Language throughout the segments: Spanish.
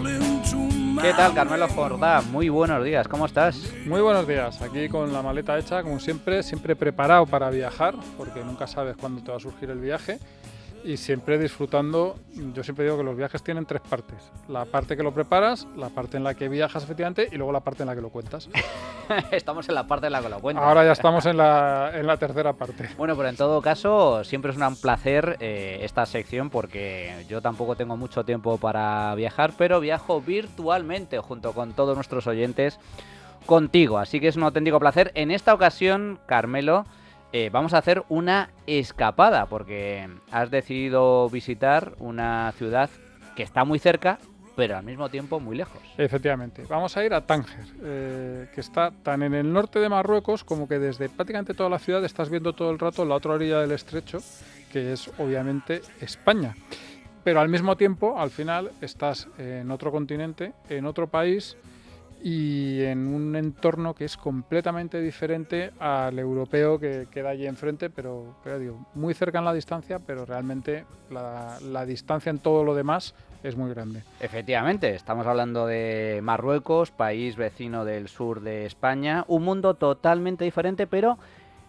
¿Qué tal, Carmelo Jordá? Muy buenos días, ¿cómo estás? Muy buenos días, aquí con la maleta hecha, como siempre, siempre preparado para viajar, porque nunca sabes cuándo te va a surgir el viaje, y siempre disfrutando. Yo siempre digo que los viajes tienen tres partes: la parte que lo preparas, la parte en la que viajas efectivamente y luego la parte en la que lo cuentas. Estamos en la parte en la que lo cuentas. Ahora ya estamos en la tercera parte. Bueno, pero en todo caso, siempre es un placer esta sección porque yo tampoco tengo mucho tiempo para viajar, pero viajo virtualmente junto con todos nuestros oyentes contigo. Así que es un auténtico placer. En esta ocasión, Carmelo, vamos a hacer una escapada porque has decidido visitar una ciudad que está muy cerca, pero al mismo tiempo muy lejos. Efectivamente, vamos a ir a Tánger, que está tan en el norte de Marruecos como que desde prácticamente toda la ciudad estás viendo todo el rato la otra orilla del estrecho, que es obviamente España. Pero al mismo tiempo, al final, estás en otro continente, en otro país y en un entorno que es completamente diferente al europeo que queda allí enfrente, pero digo, muy cerca en la distancia, pero realmente la distancia en todo lo demás es muy grande. Efectivamente, estamos hablando de Marruecos, país vecino del sur de España, un mundo totalmente diferente, pero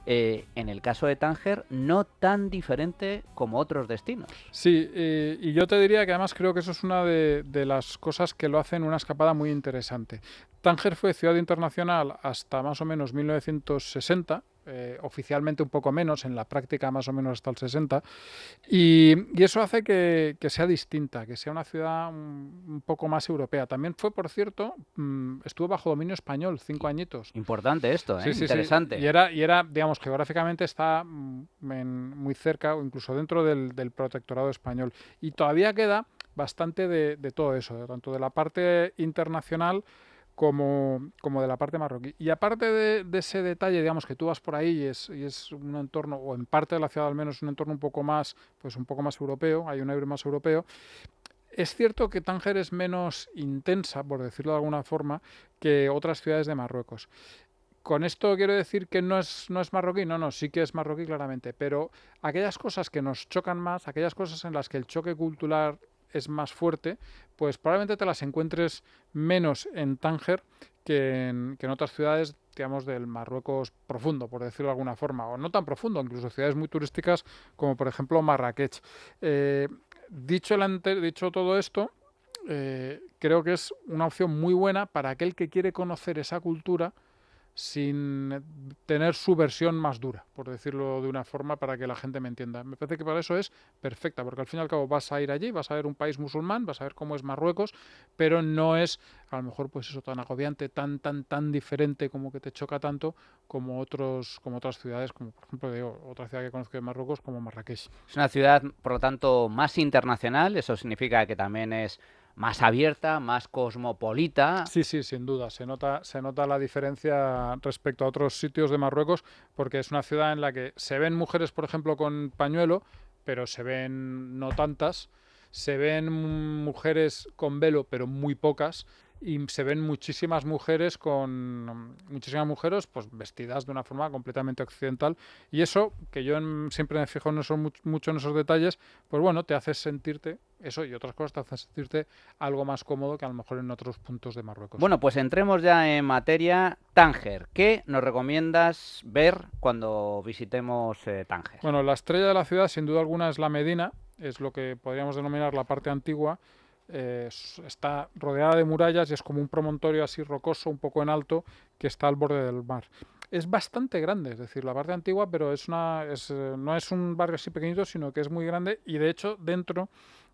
en el caso de Tánger no tan diferente como otros destinos. Sí, y yo te diría que además creo que eso es una de las cosas que lo hacen una escapada muy interesante. Tánger fue ciudad internacional hasta más o menos 1960, oficialmente un poco menos, en la práctica más o menos hasta el 60, y eso hace que sea distinta, que sea una ciudad un poco más europea. También fue, por cierto, estuvo bajo dominio español 5 añitos. Importante esto, ¿eh? Sí, sí, sí. Interesante. Y era, digamos, geográficamente está muy cerca o incluso dentro del protectorado español. Y todavía queda bastante de todo eso, tanto de la parte internacional como de la parte marroquí. Y aparte de ese detalle, digamos, que tú vas por ahí y es un entorno, o en parte de la ciudad al menos, un entorno un poco más, pues un poco más europeo, hay un aire más europeo. Es cierto que Tánger es menos intensa, por decirlo de alguna forma, que otras ciudades de Marruecos. Con esto quiero decir que no es marroquí, no, sí que es marroquí claramente, pero aquellas cosas que nos chocan más, aquellas cosas en las que el choque cultural es más fuerte, pues probablemente te las encuentres menos en Tánger que en otras ciudades, digamos, del Marruecos profundo, por decirlo de alguna forma, o no tan profundo, incluso ciudades muy turísticas como por ejemplo Marrakech. Eh, dicho todo esto, creo que es una opción muy buena para aquel que quiere conocer esa cultura sin tener su versión más dura, por decirlo de una forma para que la gente me entienda. Me parece que para eso es perfecta, porque al fin y al cabo vas a ir allí, vas a ver un país musulmán, vas a ver cómo es Marruecos, pero no es a lo mejor pues eso tan agobiante, tan diferente, como que te choca tanto como otras ciudades, como por ejemplo digo, otra ciudad que conozco de Marruecos como Marrakech. Es una ciudad, por lo tanto, más internacional, eso significa que también es más abierta, más cosmopolita. Sí, sí, sin duda. Se nota la diferencia respecto a otros sitios de Marruecos, porque es una ciudad en la que se ven mujeres, por ejemplo, con pañuelo, pero se ven no tantas. Se ven mujeres con velo, pero muy pocas. Y se ven muchísimas mujeres pues vestidas de una forma completamente occidental. Y eso, que yo siempre me fijo mucho en esos detalles, pues bueno, te hace sentirte, eso y otras cosas te hacen sentirte algo más cómodo que a lo mejor en otros puntos de Marruecos. Bueno, pues entremos ya en materia. Tánger, ¿qué nos recomiendas ver cuando visitemos Tánger? Bueno, la estrella de la ciudad, sin duda alguna, es la Medina, es lo que podríamos denominar la parte antigua. Está rodeada de murallas y es como un promontorio así rocoso, un poco en alto, que está al borde del mar. Es bastante grande, es decir, la parte antigua, pero no es un barrio así pequeñito, sino que es muy grande y de hecho dentro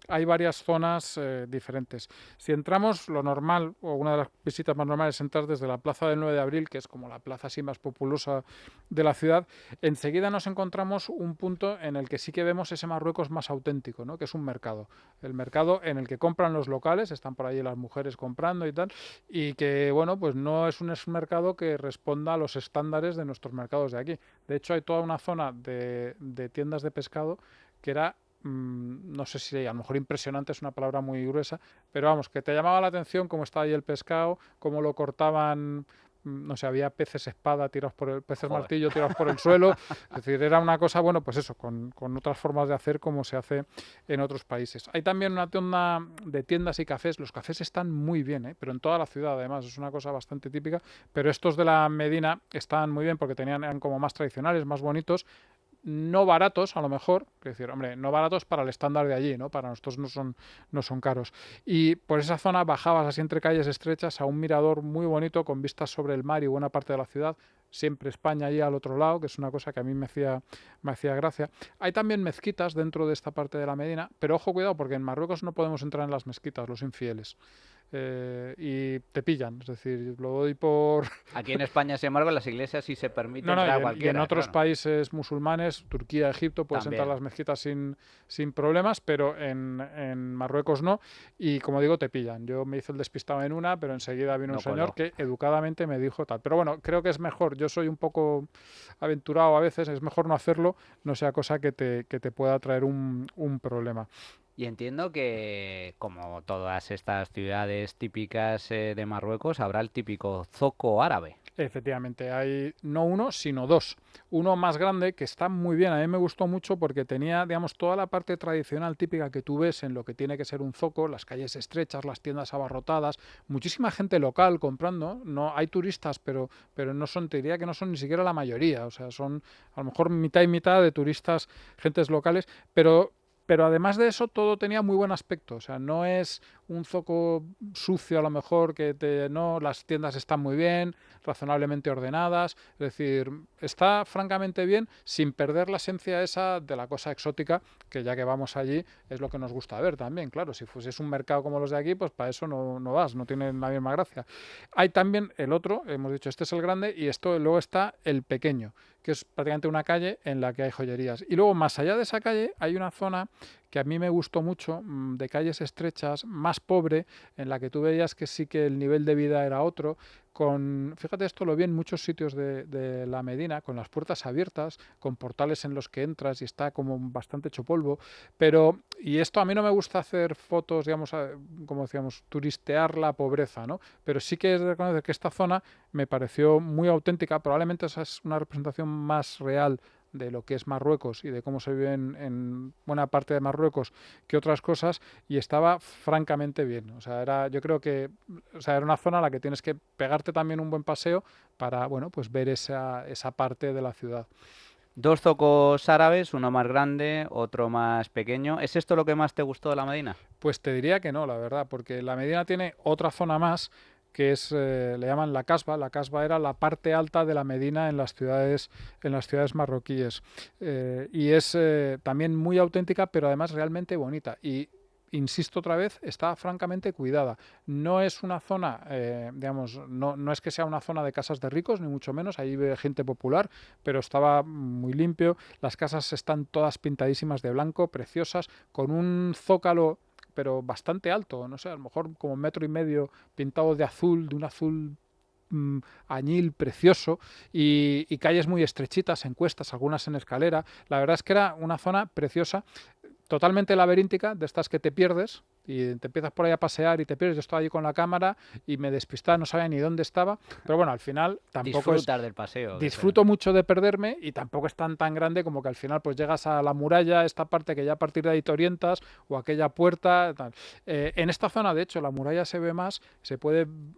hay varias zonas diferentes. Si entramos, lo normal, o una de las visitas más normales, es entrar desde la plaza del 9 de abril, que es como la plaza así más populosa de la ciudad. Enseguida nos encontramos un punto en el que sí que vemos ese Marruecos más auténtico, ¿no? Que es un mercado. El mercado en el que compran los locales, están por ahí las mujeres comprando y tal, y que, bueno, pues no es un mercado que responda a los estándares de nuestros mercados de aquí. De hecho, hay toda una zona de tiendas de pescado que era no sé si a lo mejor impresionante es una palabra muy gruesa, pero vamos, que te llamaba la atención cómo estaba ahí el pescado, cómo lo cortaban no sé, había peces espada tirados por el, peces Joder. martillo tirados por el suelo. Es decir, era una cosa, bueno, pues eso, con otras formas de hacer como se hace en otros países. Hay también una tienda de tiendas y cafés. Los cafés están muy bien, ¿eh? Pero en toda la ciudad, además, es una cosa bastante típica. Pero estos de la Medina están muy bien porque eran como más tradicionales, más bonitos, no baratos a lo mejor, es decir, hombre, no baratos para el estándar de allí, ¿no? Para nosotros no son caros. Y por esa zona bajabas así entre calles estrechas a un mirador muy bonito con vistas sobre el mar y buena parte de la ciudad, siempre España allí al otro lado, que es una cosa que a mí me hacía gracia. Hay también mezquitas dentro de esta parte de la Medina, pero ojo, cuidado, porque en Marruecos no podemos entrar en las mezquitas, los infieles. Y te pillan, es decir, lo doy por... Aquí en España, sin embargo, en las iglesias sí se permite No, no, entrar a y en cualquiera, otros claro. países musulmanes, Turquía, Egipto, puedes entrar a También. las mezquitas sin problemas, pero en Marruecos no. Y como digo, te pillan. Yo me hice el despistado en una, pero enseguida vino un No señor coló. que educadamente me dijo tal. Pero bueno, creo que es mejor. Yo soy un poco aventurado a veces, es mejor no hacerlo, no sea cosa que te pueda traer un problema. Y entiendo que, como todas estas ciudades típicas de Marruecos, habrá el típico zoco árabe. Efectivamente, hay no uno, sino dos. Uno más grande que está muy bien, a mí me gustó mucho porque tenía, digamos, toda la parte tradicional típica que tú ves en lo que tiene que ser un zoco, las calles estrechas, las tiendas abarrotadas, muchísima gente local comprando, no hay turistas, pero no son, te diría que no son ni siquiera la mayoría, o sea, son a lo mejor mitad y mitad de turistas, gentes locales, pero además de eso todo tenía muy buen aspecto, o sea, no es un zoco sucio a lo mejor no, las tiendas están muy bien, razonablemente ordenadas, es decir, está francamente bien sin perder la esencia esa de la cosa exótica, que ya que vamos allí es lo que nos gusta ver también, claro, si fuese un mercado como los de aquí, pues para eso no vas, no tiene la misma gracia. Hay también el otro, hemos dicho, este es el grande y luego está el pequeño, que es prácticamente una calle en la que hay joyerías. Y luego más allá de esa calle hay una zona que a mí me gustó mucho, de calles estrechas, más pobre, en la que tú veías que sí que el nivel de vida era otro, fíjate, esto lo vi en muchos sitios de la Medina, con las puertas abiertas, con portales en los que entras y está como bastante hecho polvo, y esto a mí no me gusta hacer fotos, digamos, como decíamos, turistear la pobreza, ¿no? Pero sí que es de reconocer que esta zona me pareció muy auténtica, probablemente esa es una representación más real de lo que es Marruecos y de cómo se vive en buena parte de Marruecos que otras cosas, y estaba francamente bien. O sea, yo creo que, o sea, era una zona a la que tienes que pegarte también un buen paseo para, bueno, pues ver esa parte de la ciudad. Dos zocos árabes, uno más grande, otro más pequeño. ¿Es esto lo que más te gustó de la Medina? Pues te diría que no, la verdad, porque la Medina tiene otra zona más que le llaman la Casba. La Casba era la parte alta de la Medina en las ciudades marroquíes. Y es también muy auténtica, pero además realmente bonita. Y insisto otra vez, está francamente cuidada. No es una zona, digamos, no es que sea una zona de casas de ricos, ni mucho menos, ahí vive gente popular, pero estaba muy limpio. Las casas están todas pintadísimas de blanco, preciosas, con un zócalo pero bastante alto, no sé, a lo mejor como 1,5 metros pintado de azul, de un azul añil precioso, y calles muy estrechitas, en cuestas, algunas en escalera. La verdad es que era una zona preciosa, totalmente laberíntica, de estas que te pierdes y te empiezas por ahí a pasear y te pierdes. Yo estaba allí con la cámara y me despistaba, no sabía ni dónde estaba, pero bueno, al final tampoco es... Disfrutar del paseo. Disfruto mucho de perderme y tampoco es tan grande como que al final pues llegas a la muralla, esta parte que ya a partir de ahí te orientas, o aquella puerta, tal. En esta zona, de hecho, la muralla se ve más,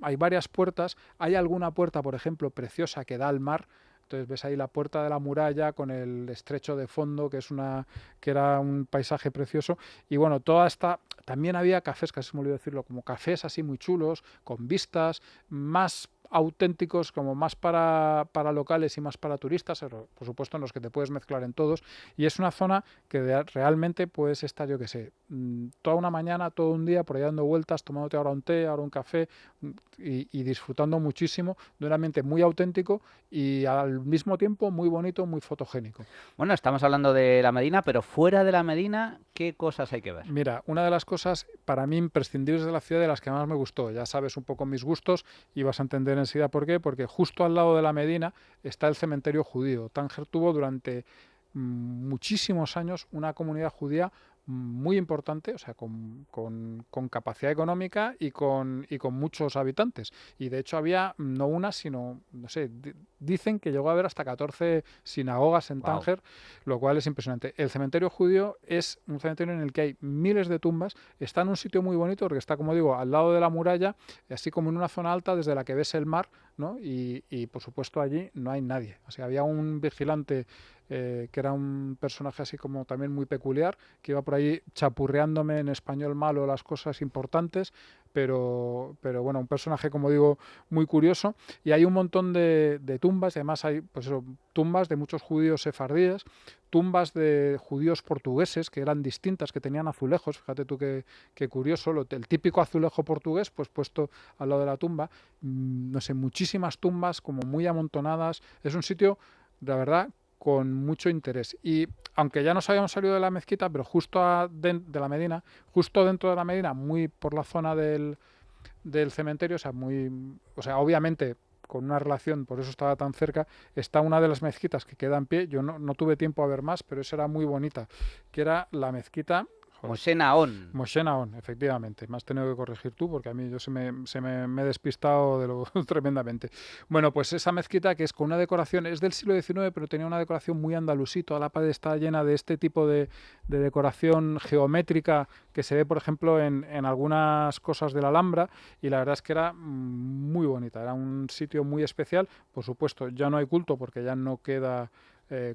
hay varias puertas, hay alguna puerta, por ejemplo, preciosa que da al mar. Entonces ves ahí la puerta de la muralla con el estrecho de fondo, que era un paisaje precioso. Y bueno, también había cafés, casi se me olvidó decirlo, como cafés así muy chulos, con vistas, más auténticos, como más para locales y más para turistas, pero por supuesto en los que te puedes mezclar en todos. Y es una zona que realmente puedes estar, yo que sé, toda una mañana, todo un día, por ahí dando vueltas, tomándote ahora un té, ahora un café, y disfrutando muchísimo de un ambiente muy auténtico y al mismo tiempo muy bonito, muy fotogénico. Bueno, estamos hablando de la Medina, pero fuera de la Medina, ¿qué cosas hay que ver? Mira, una de las cosas para mí imprescindibles de la ciudad, de las que más me gustó, ya sabes un poco mis gustos y vas a entender enseguida por qué, porque justo al lado de la Medina está el cementerio judío. Tánger tuvo durante muchísimos años una comunidad judía muy importante, o sea, con capacidad económica y con muchos habitantes. Y de hecho había no una, sino, no sé, dicen que llegó a haber hasta 14 sinagogas en Wow. Tánger, lo cual es impresionante. El cementerio judío es un cementerio en el que hay miles de tumbas, está en un sitio muy bonito porque está, como digo, al lado de la muralla, así como en una zona alta desde la que ves el mar, ¿no? Y por supuesto allí no hay nadie. O sea, había un vigilante que era un personaje así como también muy peculiar, que iba por ahí chapurreándome en español malo las cosas importantes, pero bueno, un personaje, como digo, muy curioso. Y hay un montón de tumbas, y además hay pues eso, tumbas de muchos judíos sefardíes, tumbas de judíos portugueses que eran distintas, que tenían azulejos, fíjate tú qué curioso, el típico azulejo portugués, pues puesto al lado de la tumba, no sé, muchísimas tumbas como muy amontonadas, es un sitio, la verdad, con mucho interés. Y aunque ya nos habíamos salido de la mezquita, pero justo de la Medina, justo dentro de la Medina, muy por la zona del cementerio, o sea, obviamente con una relación, por eso estaba tan cerca, está una de las mezquitas que queda en pie. Yo no tuve tiempo a ver más, pero esa era muy bonita, que era la mezquita. Moshe Naón. Moshe Naón, efectivamente. Me has tenido que corregir tú porque a mí yo me he despistado de lo tremendamente. Bueno, pues esa mezquita que es con una decoración, es del siglo XIX, pero tenía una decoración muy andalusí. Toda la pared está llena de este tipo de decoración geométrica que se ve, por ejemplo, en algunas cosas de la Alhambra, y la verdad es que era muy bonita. Era un sitio muy especial. Por supuesto, ya no hay culto porque ya no queda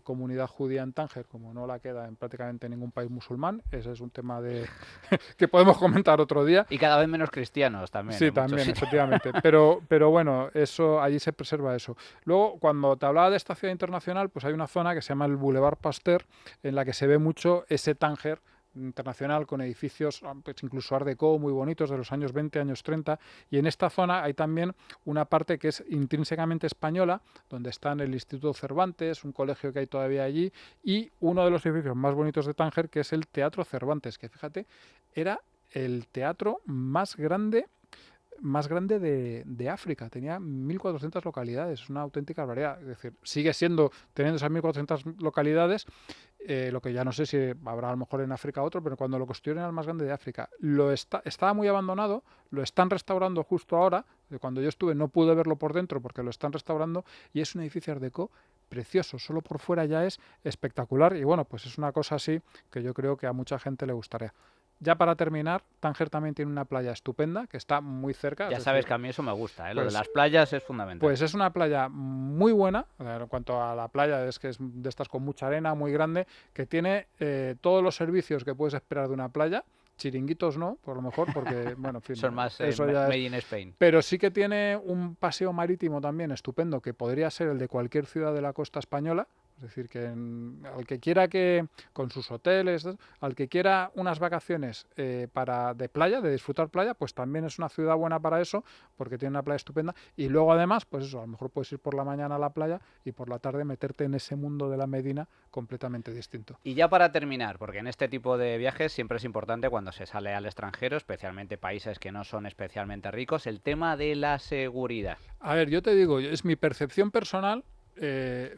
comunidad judía en Tánger, como no la queda en prácticamente ningún país musulmán. Ese es un tema que podemos comentar otro día. Y cada vez menos cristianos también. Sí, también, efectivamente. Pero bueno, eso allí se preserva eso. Luego, cuando te hablaba de esta ciudad internacional, pues hay una zona que se llama el Boulevard Pasteur, en la que se ve mucho ese Tánger internacional con edificios, pues incluso Art Deco muy bonitos de los años 20, años 30, y en esta zona hay también una parte que es intrínsecamente española, donde están el Instituto Cervantes, un colegio que hay todavía allí, y uno de los edificios más bonitos de Tánger, que es el Teatro Cervantes, que fíjate, era el teatro más grande de África. Tenía 1.400 localidades, una auténtica barbaridad. Es decir, sigue siendo, teniendo esas 1.400 localidades, lo que ya no sé si habrá a lo mejor en África otro, pero cuando lo construyeron era el más grande de África. Estaba muy abandonado, lo están restaurando justo ahora. Cuando yo estuve no pude verlo por dentro porque lo están restaurando, y es un edificio Art Deco precioso, solo por fuera ya es espectacular, y bueno, pues es una cosa así que yo creo que a mucha gente le gustaría. Ya para terminar, Tánger también tiene una playa estupenda que está muy cerca. Ya sabes que a mí eso me gusta, ¿eh? Lo de Pues, las playas es fundamental. pues es una playa muy buena. En cuanto a la playa, es que es de estas con mucha arena, muy grande, que tiene todos los servicios que puedes esperar de una playa. Chiringuitos no, por lo mejor, porque, bueno, en fin, son más eso ya made in Spain. Pero sí que tiene un paseo marítimo también estupendo, que podría ser el de cualquier ciudad de la costa española. Es decir, que al que quiera con sus hoteles, al que quiera unas vacaciones de playa, de disfrutar playa, pues también es una ciudad buena para eso, porque tiene una playa estupenda. Y luego además, pues eso, a lo mejor puedes ir por la mañana a la playa y por la tarde meterte en ese mundo de la Medina completamente distinto. Y ya para terminar, porque en este tipo de viajes siempre es importante cuando se sale al extranjero, especialmente países que no son especialmente ricos, el tema de la seguridad. A ver, yo te digo, es mi percepción personal,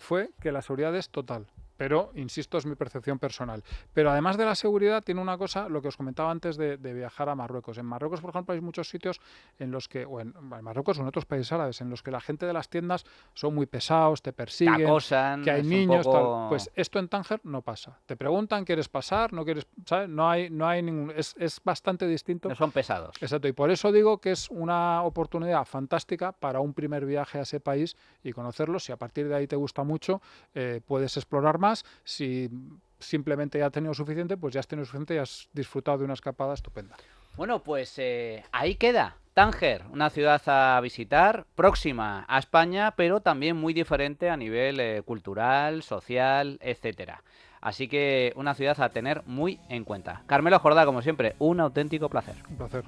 fue que la seguridad es total. Pero, insisto, es mi percepción personal. Pero además de la seguridad, tiene una cosa, lo que os comentaba antes de viajar a Marruecos. En Marruecos, por ejemplo, hay muchos sitios en los que, o en Marruecos o en otros países árabes, en los que la gente de las tiendas son muy pesados, te persiguen, Te acosan, que hay es niños, un poco... tal. Pues esto en Tánger no pasa. Te preguntan, ¿quieres pasar? ¿No quieres? ¿Sabes? No hay ningún... Es bastante distinto. No son pesados. Exacto, y por eso digo que es una oportunidad fantástica para un primer viaje a ese país y conocerlo. Si a partir de ahí te gusta mucho, puedes explorar más. Si simplemente ya has tenido suficiente, pues ya has tenido suficiente y has disfrutado de una escapada estupenda. Bueno, pues ahí queda. Tánger, una ciudad a visitar, próxima a España, pero también muy diferente a nivel cultural, social, etcétera. Así que una ciudad a tener muy en cuenta. Carmelo Jordá, como siempre, un auténtico placer. Un placer.